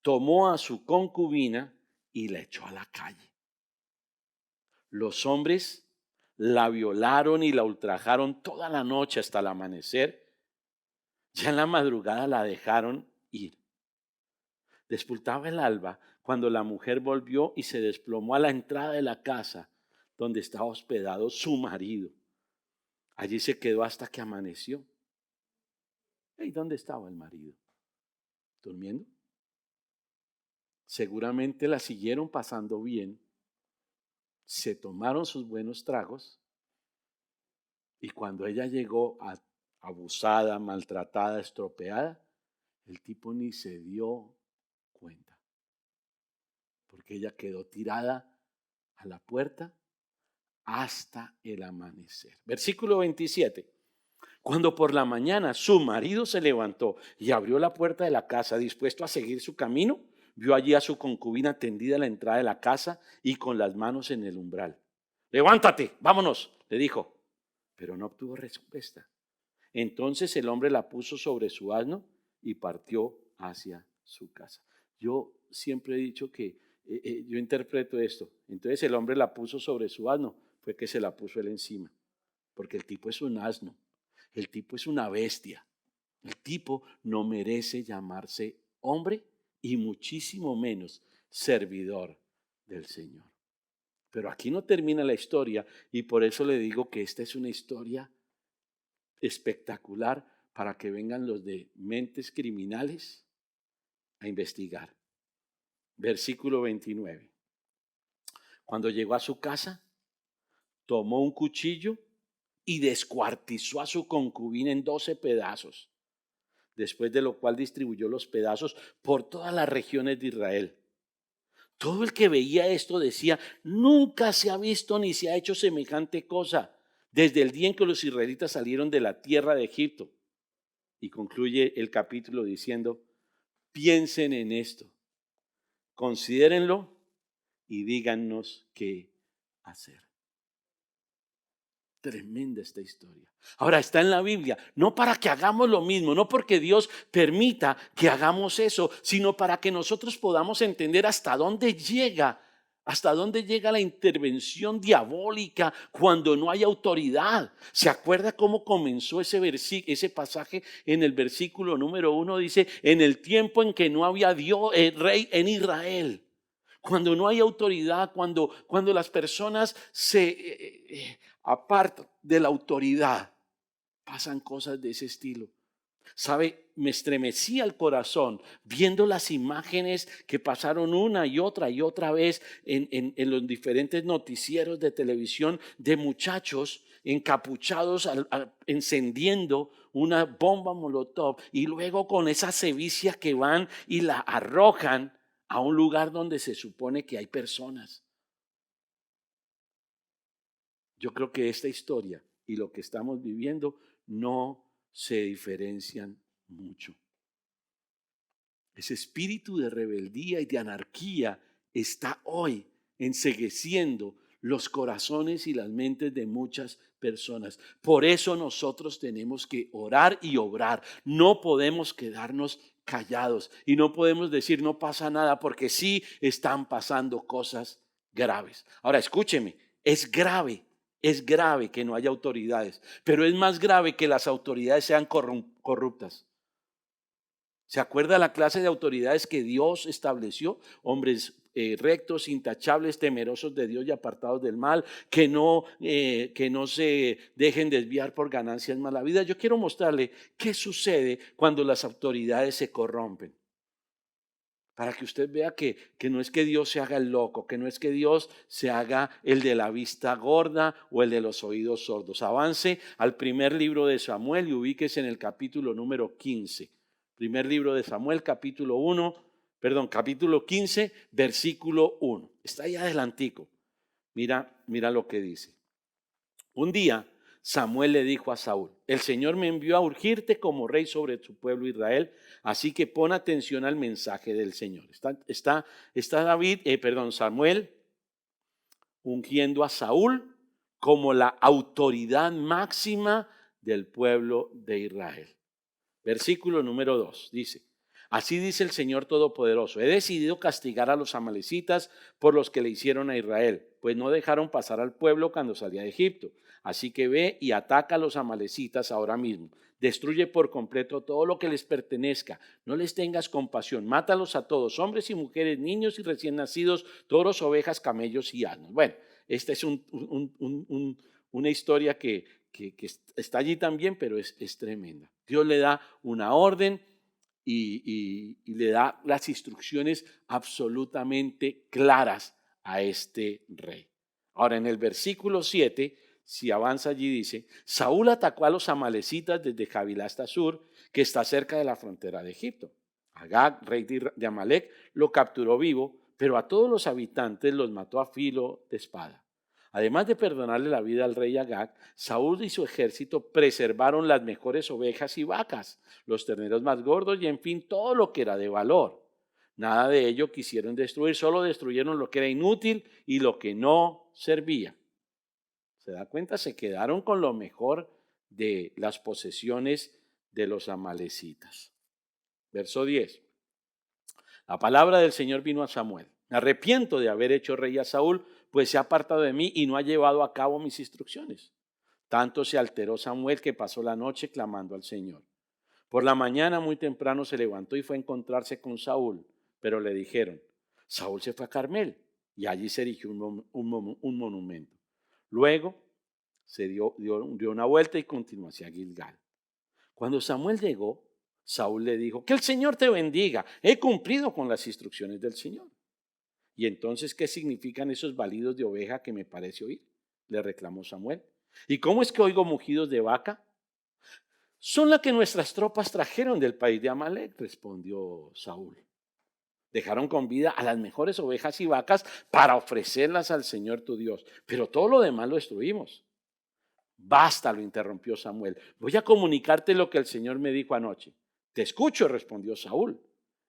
tomó a su concubina y la echó a la calle. Los hombres la violaron y la ultrajaron toda la noche hasta el amanecer. Ya en la madrugada la dejaron ir. Despuntaba el alba cuando la mujer volvió y se desplomó a la entrada de la casa donde estaba hospedado su marido. Allí se quedó hasta que amaneció. ¿Y dónde estaba el marido? ¿Durmiendo? Seguramente la siguieron pasando bien, se tomaron sus buenos tragos, y cuando ella llegó abusada, maltratada, estropeada, el tipo ni se dio cuenta, porque ella quedó tirada a la puerta hasta el amanecer. Versículo 27. Cuando por la mañana su marido se levantó y abrió la puerta de la casa, dispuesto a seguir su camino, vio allí a su concubina tendida a la entrada de la casa y con las manos en el umbral. Levántate, vámonos, le dijo, pero no obtuvo respuesta. Entonces el hombre la puso sobre su asno y partió hacia su casa. Yo siempre he dicho que yo interpreto esto. Entonces el hombre la puso sobre su asno, fue que se la puso él encima, porque el tipo es un asno, el tipo es una bestia, el tipo no merece llamarse hombre y muchísimo menos servidor del Señor. Pero aquí no termina la historia, y por eso le digo que esta es una historia espectacular para que vengan los de mentes criminales a investigar. Versículo 29. Cuando llegó a su casa, tomó un cuchillo y descuartizó a su concubina en 12 pedazos, después de lo cual distribuyó los pedazos por todas las regiones de Israel. Todo el que veía esto decía: nunca se ha visto ni se ha hecho semejante cosa desde el día en que los israelitas salieron de la tierra de Egipto. Y concluye el capítulo diciendo: piensen en esto, considérenlo y díganos qué hacer. Tremenda esta historia. Ahora está en la Biblia, no para que hagamos lo mismo, no porque Dios permita que hagamos eso, sino para que nosotros podamos entender hasta dónde llega la intervención diabólica cuando no hay autoridad. ¿Se acuerda cómo comenzó ese pasaje en el versículo número 1? Dice, en el tiempo en que no había rey en Israel. Cuando no hay autoridad, cuando las personas se apartan de la autoridad, pasan cosas de ese estilo. ¿Sabe? Me estremecía el corazón viendo las imágenes que pasaron una y otra vez en los diferentes noticieros de televisión de muchachos encapuchados encendiendo una bomba molotov y luego con esa sevicia que van y la arrojan a un lugar donde se supone que hay personas. Yo creo que esta historia y lo que estamos viviendo no se diferencian mucho. Ese espíritu de rebeldía y de anarquía está hoy encegueciendo los corazones y las mentes de muchas personas. Por eso nosotros tenemos que orar y obrar. No podemos quedarnos callados y no podemos decir no pasa nada, porque sí están pasando cosas graves. Ahora escúcheme, es grave que no haya autoridades, pero es más grave que las autoridades sean corruptas. ¿Se acuerda la clase de autoridades que Dios estableció? Hombres rectos, intachables, temerosos de Dios y apartados del mal, que no se dejen desviar por ganancias malavidas. Yo quiero mostrarle qué sucede cuando las autoridades se corrompen. Para que usted vea que no es que Dios se haga el loco, que no es que Dios se haga el de la vista gorda o el de los oídos sordos. Avance al primer libro de Samuel y ubíquese en el capítulo número 15. Primer libro de Samuel, capítulo 15, versículo 1. Está ahí adelantico. Mira lo que dice. Un día Samuel le dijo a Saúl, el Señor me envió a ungirte como rey sobre su pueblo Israel, así que pon atención al mensaje del Señor. Está Samuel ungiendo a Saúl como la autoridad máxima del pueblo de Israel. Versículo número 2 dice, así dice el Señor Todopoderoso, he decidido castigar a los amalecitas por los que le hicieron a Israel, pues no dejaron pasar al pueblo cuando salía de Egipto. Así que ve y ataca a los amalecitas ahora mismo. Destruye por completo todo lo que les pertenezca. No les tengas compasión. Mátalos a todos, hombres y mujeres, niños y recién nacidos, toros, ovejas, camellos y asnos. Bueno, esta es una historia que está allí también, pero es tremenda. Dios le da una orden y le da las instrucciones absolutamente claras a este rey. Ahora, en el versículo 7, si avanza allí, dice, Saúl atacó a los amalecitas desde Javilá hasta Sur, que está cerca de la frontera de Egipto. Agag, rey de Amalec, lo capturó vivo, pero a todos los habitantes los mató a filo de espada. Además de perdonarle la vida al rey Agag, Saúl y su ejército preservaron las mejores ovejas y vacas, los terneros más gordos y en fin todo lo que era de valor. Nada de ello quisieron destruir, solo destruyeron lo que era inútil y lo que no servía. ¿Se da cuenta? Se quedaron con lo mejor de las posesiones de los amalecitas. Verso 10. La palabra del Señor vino a Samuel. Me arrepiento de haber hecho rey a Saúl, pues se ha apartado de mí y no ha llevado a cabo mis instrucciones. Tanto se alteró Samuel que pasó la noche clamando al Señor. Por la mañana muy temprano se levantó y fue a encontrarse con Saúl, pero le dijeron, Saúl se fue a Carmel y allí se erigió un monumento. Luego se dio una vuelta y continuó hacia Gilgal. Cuando Samuel llegó, Saúl le dijo, que el Señor te bendiga, he cumplido con las instrucciones del Señor. Y entonces, ¿qué significan esos balidos de oveja que me parece oír? Le reclamó Samuel. ¿Y cómo es que oigo mugidos de vaca? Son las que nuestras tropas trajeron del país de Amalec, respondió Saúl. Dejaron con vida a las mejores ovejas y vacas para ofrecerlas al Señor tu Dios, pero todo lo demás lo destruimos. Basta, lo interrumpió Samuel. Voy a comunicarte lo que el Señor me dijo anoche. Te escucho, respondió Saúl.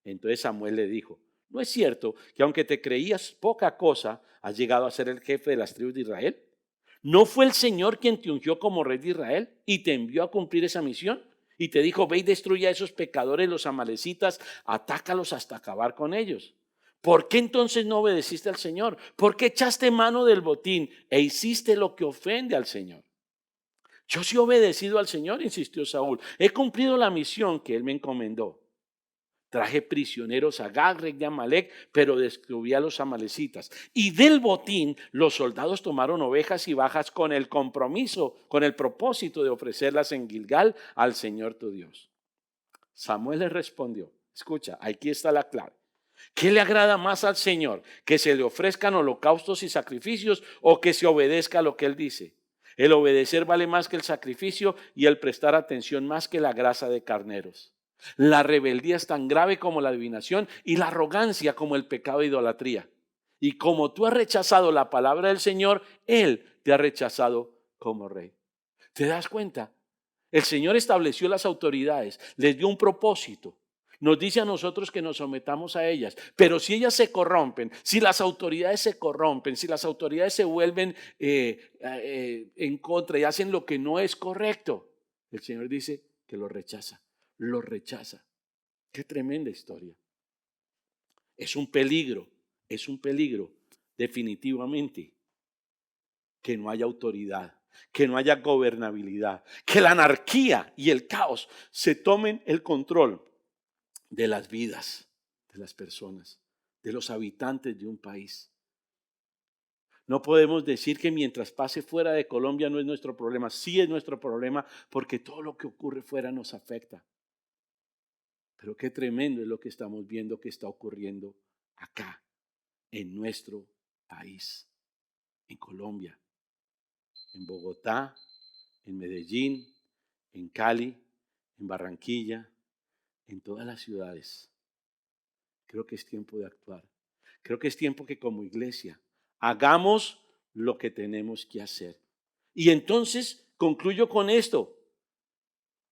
Entonces Samuel le dijo, ¿No es cierto que aunque te creías poca cosa, has llegado a ser el jefe de las tribus de Israel? ¿No fue el Señor quien te ungió como rey de Israel y te envió a cumplir esa misión? Y te dijo, ve y destruye a esos pecadores, los amalecitas, atácalos hasta acabar con ellos. ¿Por qué entonces no obedeciste al Señor? ¿Por qué echaste mano del botín e hiciste lo que ofende al Señor? Yo sí he obedecido al Señor, insistió Saúl. He cumplido la misión que él me encomendó. Traje prisioneros a Gag, rey de Amalec, pero destruí a los amalecitas. Y del botín, los soldados tomaron ovejas y vacas con el compromiso, con el propósito de ofrecerlas en Gilgal al Señor tu Dios. Samuel le respondió, escucha, aquí está la clave. ¿Qué le agrada más al Señor? ¿Que se le ofrezcan holocaustos y sacrificios o que se obedezca a lo que Él dice? El obedecer vale más que el sacrificio y el prestar atención más que la grasa de carneros. La rebeldía es tan grave como la adivinación y la arrogancia como el pecado de idolatría. Y como tú has rechazado la palabra del Señor, Él te ha rechazado como rey. ¿Te das cuenta? El Señor estableció las autoridades, les dio un propósito. Nos dice a nosotros que nos sometamos a ellas, pero si ellas se corrompen, si las autoridades se corrompen, si las autoridades se vuelven en contra y hacen lo que no es correcto, el Señor dice que lo rechaza, lo rechaza. Qué tremenda historia. Es un peligro definitivamente que no haya autoridad, que no haya gobernabilidad, que la anarquía y el caos se tomen el control de las vidas de las personas, de los habitantes de un país. No podemos decir que mientras pase fuera de Colombia no es nuestro problema. Sí es nuestro problema porque todo lo que ocurre fuera nos afecta. Pero qué tremendo es lo que estamos viendo que está ocurriendo acá, en nuestro país, en Colombia, en Bogotá, en Medellín, en Cali, en Barranquilla, en todas las ciudades. Creo que es tiempo de actuar. Creo que es tiempo que como iglesia hagamos lo que tenemos que hacer. Y entonces concluyo con esto.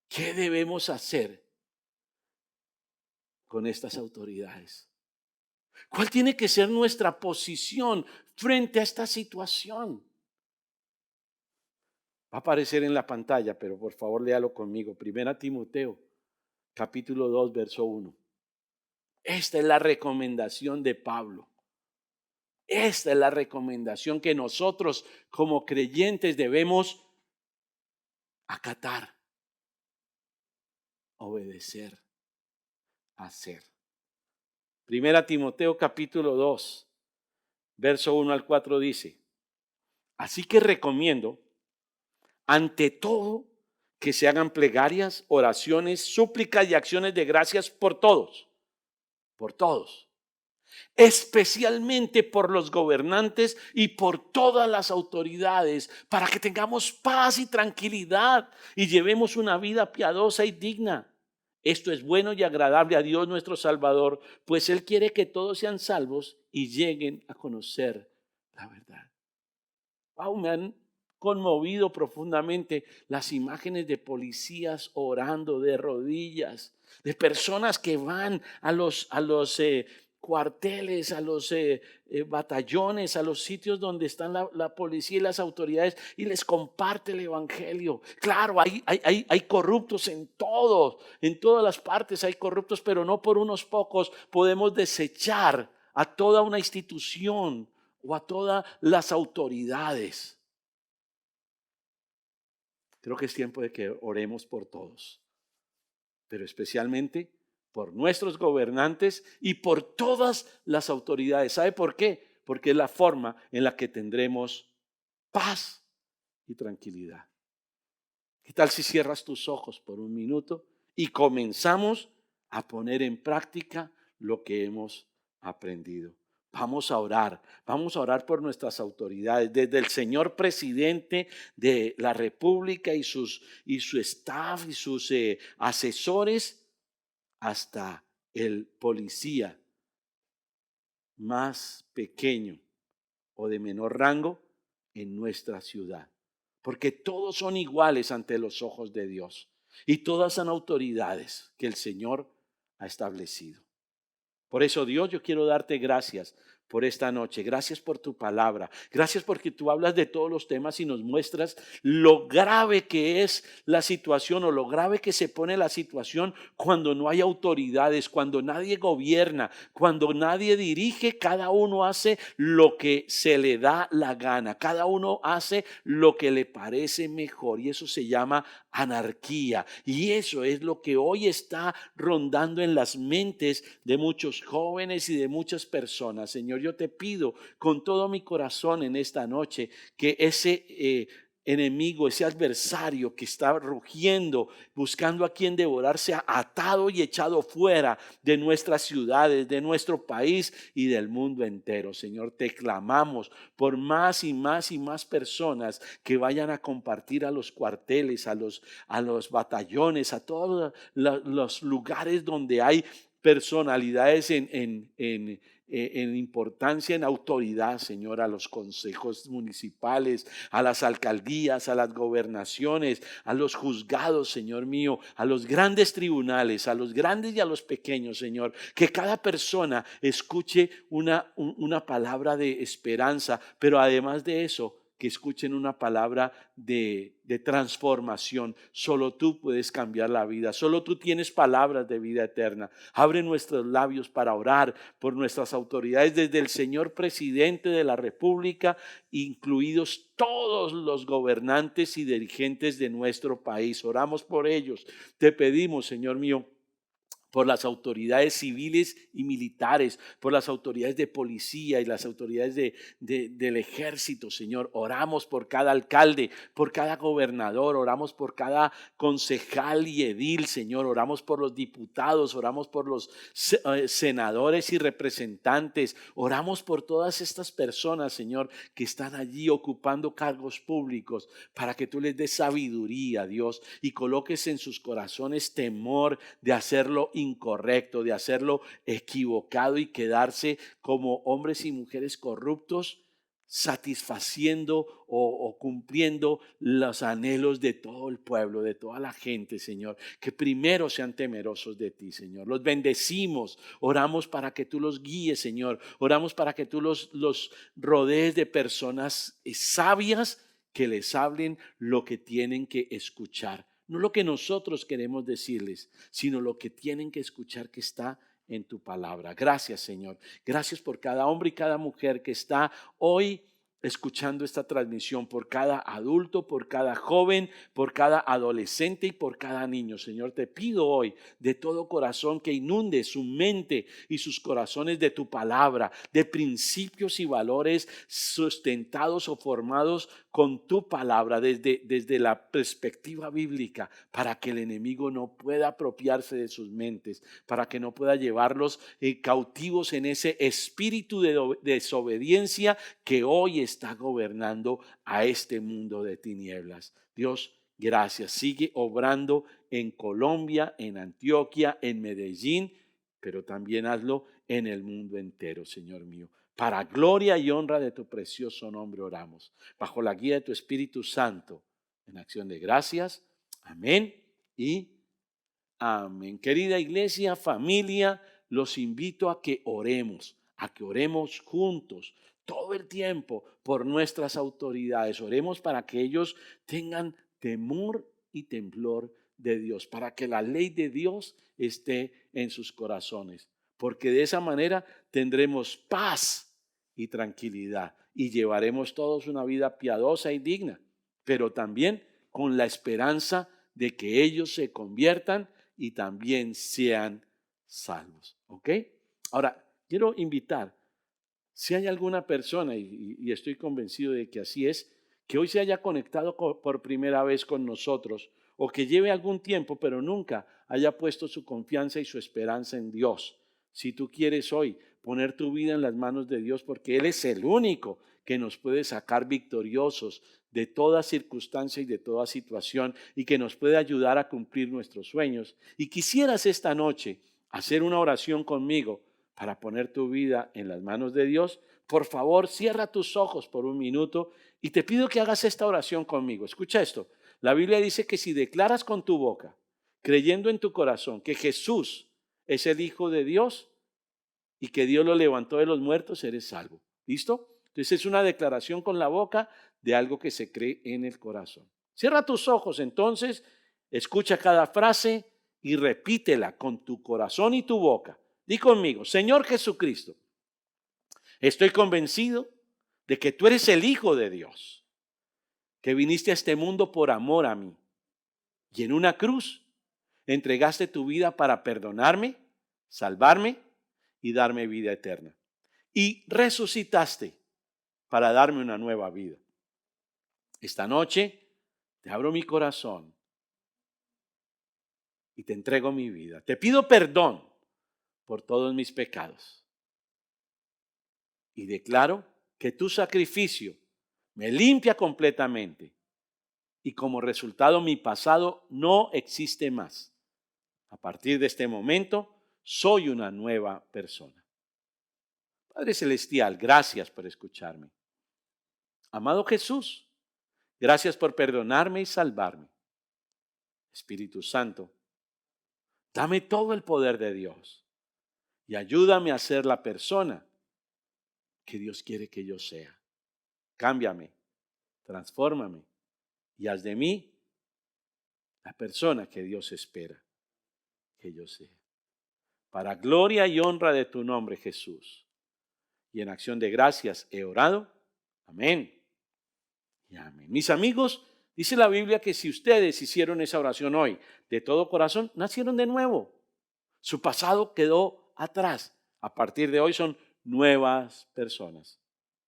¿Qué debemos hacer con estas autoridades? ¿Cuál tiene que ser nuestra posición frente a esta situación? Va a aparecer en la pantalla, pero por favor léalo conmigo. Primera Timoteo, capítulo 2, verso 1. Esta es la recomendación de Pablo. Esta es la recomendación que nosotros como creyentes debemos acatar, obedecer, hacer. Primera Timoteo capítulo 2, verso 1 al 4 dice, así que recomiendo ante todo que se hagan plegarias, oraciones, súplicas y acciones de gracias por todos, especialmente por los gobernantes y por todas las autoridades, para que tengamos paz y tranquilidad y llevemos una vida piadosa y digna. Esto es bueno y agradable a Dios nuestro Salvador, pues Él quiere que todos sean salvos y lleguen a conocer la verdad. Wow, me han conmovido profundamente las imágenes de policías orando de rodillas, de personas que van a los cuarteles, a los batallones, a los sitios donde están la policía y las autoridades y les comparte el evangelio. Claro, hay corruptos en todas las partes hay corruptos, pero no por unos pocos podemos desechar a toda una institución o a todas las autoridades. Creo que es tiempo de que oremos por todos, pero especialmente por nuestros gobernantes y por todas las autoridades. ¿Sabe por qué? Porque es la forma en la que tendremos paz y tranquilidad. ¿Qué tal si cierras tus ojos por un minuto y comenzamos a poner en práctica lo que hemos aprendido? Vamos a orar por nuestras autoridades, desde el señor presidente de la República y su staff y sus asesores, hasta el policía más pequeño o de menor rango en nuestra ciudad. Porque todos son iguales ante los ojos de Dios y todas son autoridades que el Señor ha establecido. Por eso, Dios, yo quiero darte gracias por esta noche. Gracias por tu palabra. Gracias porque tú hablas de todos los temas y nos muestras lo grave que es la situación o lo grave que se pone la situación cuando no hay autoridades, cuando nadie gobierna, cuando nadie dirige. Cada uno hace lo que se le da la gana. Cada uno hace lo que le parece mejor y eso se llama anarquía. Y eso es lo que hoy está rondando en las mentes de muchos jóvenes y de muchas personas. Señor, yo te pido con todo mi corazón en esta noche que ese enemigo, ese adversario que está rugiendo, buscando a quien devorar, sea atado y echado fuera de nuestras ciudades, de nuestro país y del mundo entero. Señor, te clamamos por más y más y más personas que vayan a compartir a los cuarteles, a los batallones, a todos los lugares donde hay personalidades en importancia, en autoridad, Señor, a los consejos municipales, a las alcaldías, a las gobernaciones, a los juzgados, Señor mío, a los grandes tribunales, a los grandes y a los pequeños, Señor. Que cada persona escuche una palabra de esperanza, pero además de eso, que escuchen una palabra de transformación. Solo tú puedes cambiar la vida. Solo tú tienes palabras de vida eterna. Abre nuestros labios para orar por nuestras autoridades, desde el señor presidente de la República, incluidos todos los gobernantes y dirigentes de nuestro país. Oramos por ellos. Te pedimos, Señor mío, por las autoridades civiles y militares, por las autoridades de policía y las autoridades del ejército, Señor. Oramos por cada alcalde, por cada gobernador, oramos por cada concejal y edil, Señor. Oramos por los diputados, oramos por los senadores y representantes. Oramos por todas estas personas, Señor, que están allí ocupando cargos públicos, para que tú les des sabiduría, Dios, y coloques en sus corazones temor de hacerlo incorrecto, de hacerlo equivocado y quedarse como hombres y mujeres corruptos, satisfaciendo o cumpliendo los anhelos de todo el pueblo, de toda la gente, Señor. Que primero sean temerosos de ti, Señor. Los bendecimos, oramos para que tú los guíes, Señor. Oramos para que tú los rodees de personas sabias que les hablen lo que tienen que escuchar. No lo que nosotros queremos decirles, sino lo que tienen que escuchar que está en tu palabra. Gracias, Señor. Gracias por cada hombre y cada mujer que está hoy escuchando esta transmisión, por cada adulto, por cada joven, por cada adolescente y por cada niño. Señor, te pido hoy de todo corazón que inunde su mente y sus corazones de tu palabra, de principios y valores sustentados o formados con tu palabra desde la perspectiva bíblica, para que el enemigo no pueda apropiarse de sus mentes, para que no pueda llevarlos cautivos en ese espíritu de desobediencia que hoy está gobernando a este mundo de tinieblas. Dios, gracias. Sigue obrando en Colombia, en Antioquia, en Medellín, pero también hazlo en el mundo entero, Señor mío. Para gloria y honra de tu precioso nombre oramos, bajo la guía de tu Espíritu Santo, en acción de gracias. Amén y amén. Querida iglesia, familia, los invito a que oremos juntos todo el tiempo por nuestras autoridades. Oremos para que ellos tengan temor y temblor de Dios, para que la ley de Dios esté en sus corazones, porque de esa manera tendremos paz y tranquilidad y llevaremos todos una vida piadosa y digna, pero también con la esperanza de que ellos se conviertan y también sean salvos. ¿Ok? Ahora, quiero invitar, si hay alguna persona, y estoy convencido de que así es, que hoy se haya conectado por primera vez con nosotros, o que lleve algún tiempo, pero nunca haya puesto su confianza y su esperanza en Dios. Si tú quieres hoy poner tu vida en las manos de Dios, porque Él es el único que nos puede sacar victoriosos de toda circunstancia y de toda situación, y que nos puede ayudar a cumplir nuestros sueños, y quisieras esta noche hacer una oración conmigo para poner tu vida en las manos de Dios, por favor, cierra tus ojos por un minuto y te pido que hagas esta oración conmigo. Escucha esto. La Biblia dice que si declaras con tu boca, creyendo en tu corazón, que Jesús es el Hijo de Dios, y que Dios lo levantó de los muertos, eres salvo. ¿Listo? Entonces es una declaración con la boca de algo que se cree en el corazón. Cierra tus ojos entonces, escucha cada frase y repítela con tu corazón y tu boca. Di conmigo, Señor Jesucristo, estoy convencido de que tú eres el Hijo de Dios, que viniste a este mundo por amor a mí. Y en una cruz entregaste tu vida para perdonarme, salvarme y darme vida eterna. Y resucitaste para darme una nueva vida. Esta noche te abro mi corazón y te entrego mi vida. Te pido perdón por todos mis pecados. Y declaro que tu sacrificio me limpia completamente. Y como resultado mi pasado no existe más. A partir de este momento soy una nueva persona. Padre Celestial, gracias por escucharme. Amado Jesús, gracias por perdonarme y salvarme. Espíritu Santo, dame todo el poder de Dios y ayúdame a ser la persona que Dios quiere que yo sea. Cámbiame, transfórmame y haz de mí la persona que Dios espera que yo sea. Para gloria y honra de tu nombre, Jesús. Y en acción de gracias he orado. Amén. Y amén. Mis amigos, dice la Biblia que si ustedes hicieron esa oración hoy de todo corazón, nacieron de nuevo. Su pasado quedó atrás. A partir de hoy son nuevas personas.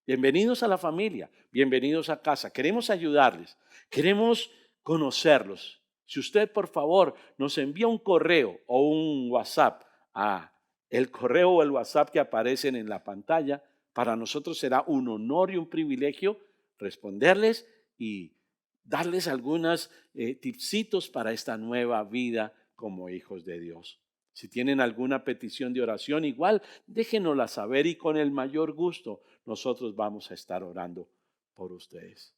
Bienvenidos a la familia, bienvenidos a casa. Queremos ayudarles, queremos conocerlos. Si usted, por favor, nos envía un correo o un WhatsApp a el correo o el WhatsApp que aparecen en la pantalla, para nosotros será un honor y un privilegio responderles y darles algunos tipsitos para esta nueva vida como hijos de Dios. Si tienen alguna petición de oración, igual déjenosla saber y con el mayor gusto nosotros vamos a estar orando por ustedes.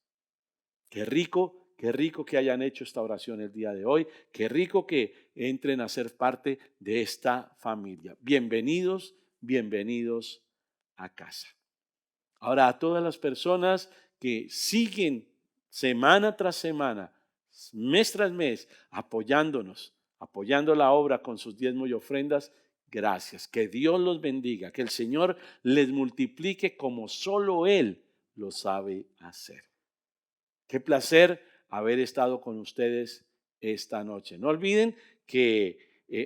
Qué rico que hayan hecho esta oración el día de hoy. Qué rico que entren a ser parte de esta familia. Bienvenidos, bienvenidos a casa. Ahora, a todas las personas que siguen semana tras semana, mes tras mes, apoyándonos, apoyando la obra con sus diezmos y ofrendas, gracias. Que Dios los bendiga, que el Señor les multiplique como solo Él lo sabe hacer. Qué placer haber estado con ustedes esta noche. No olviden que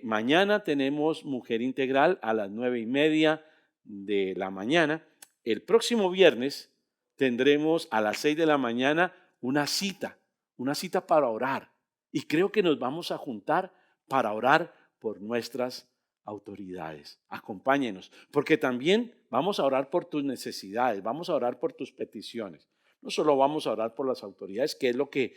mañana tenemos Mujer Integral a las 9:30 de la mañana. El próximo viernes tendremos a las 6 de la mañana una cita para orar. Y creo que nos vamos a juntar para orar por nuestras autoridades. Acompáñenos, porque también vamos a orar por tus necesidades, vamos a orar por tus peticiones. No solo vamos a orar por las autoridades, que es lo que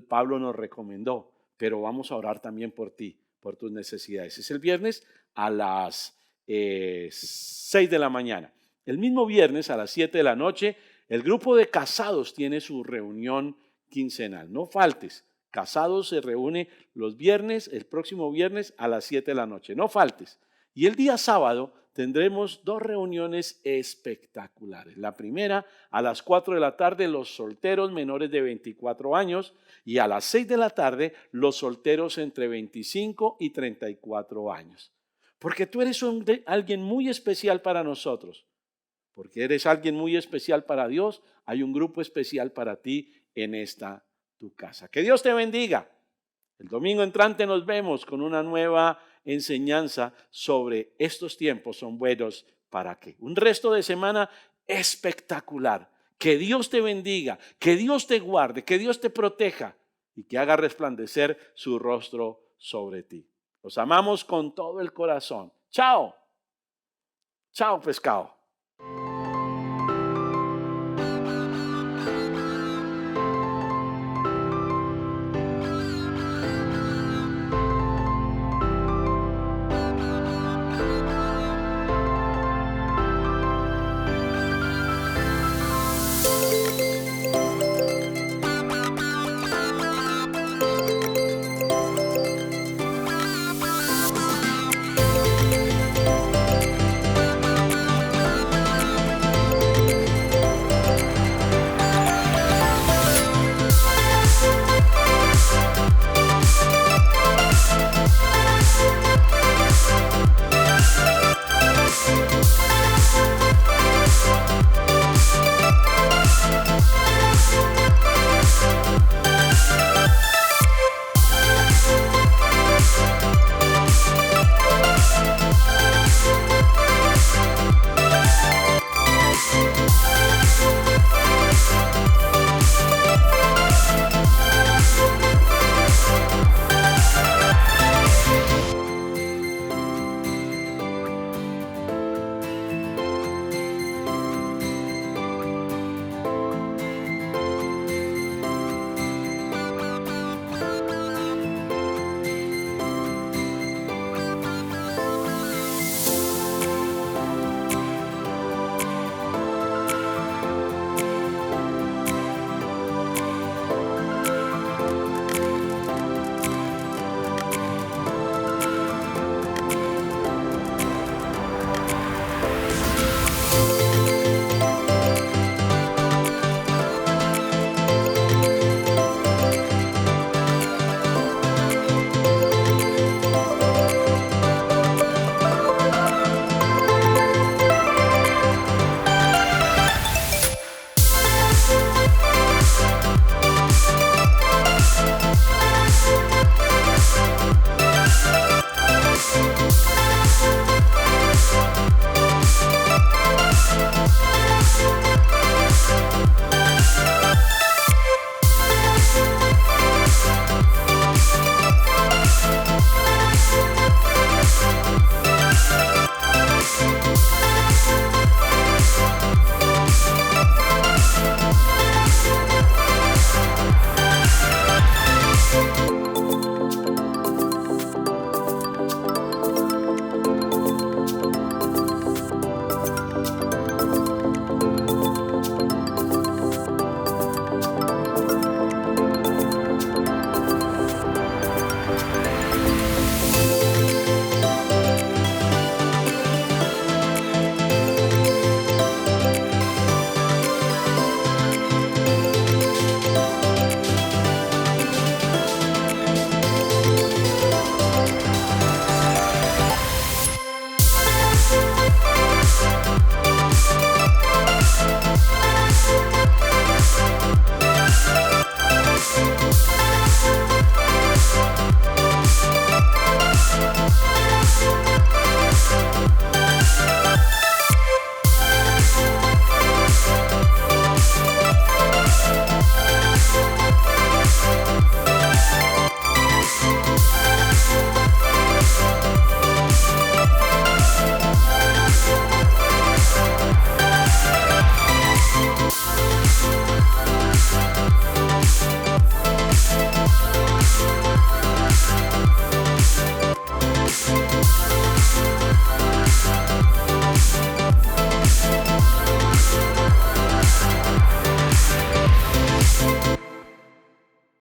Pablo nos recomendó, pero vamos a orar también por ti, por tus necesidades. Es el viernes a las 6 de la mañana. El mismo viernes a las 7 de la noche, el grupo de casados tiene su reunión quincenal. No faltes. Casados se reúne los viernes, el próximo viernes a las 7 de la noche. No faltes. Y el día sábado tendremos dos reuniones espectaculares. La primera a las 4 de la tarde, los solteros menores de 24 años, y a las 6 de la tarde, los solteros entre 25 y 34 años. Porque tú eres alguien muy especial para nosotros. Porque eres alguien muy especial para Dios, hay un grupo especial para ti en esta tu casa. Que Dios te bendiga. El domingo entrante nos vemos con una nueva enseñanza sobre estos tiempos son buenos para qué. Un resto de semana espectacular. Que Dios te bendiga, que Dios te guarde, que Dios te proteja y que haga resplandecer su rostro sobre ti. Los amamos con todo el corazón. Chao. Chao, pescado.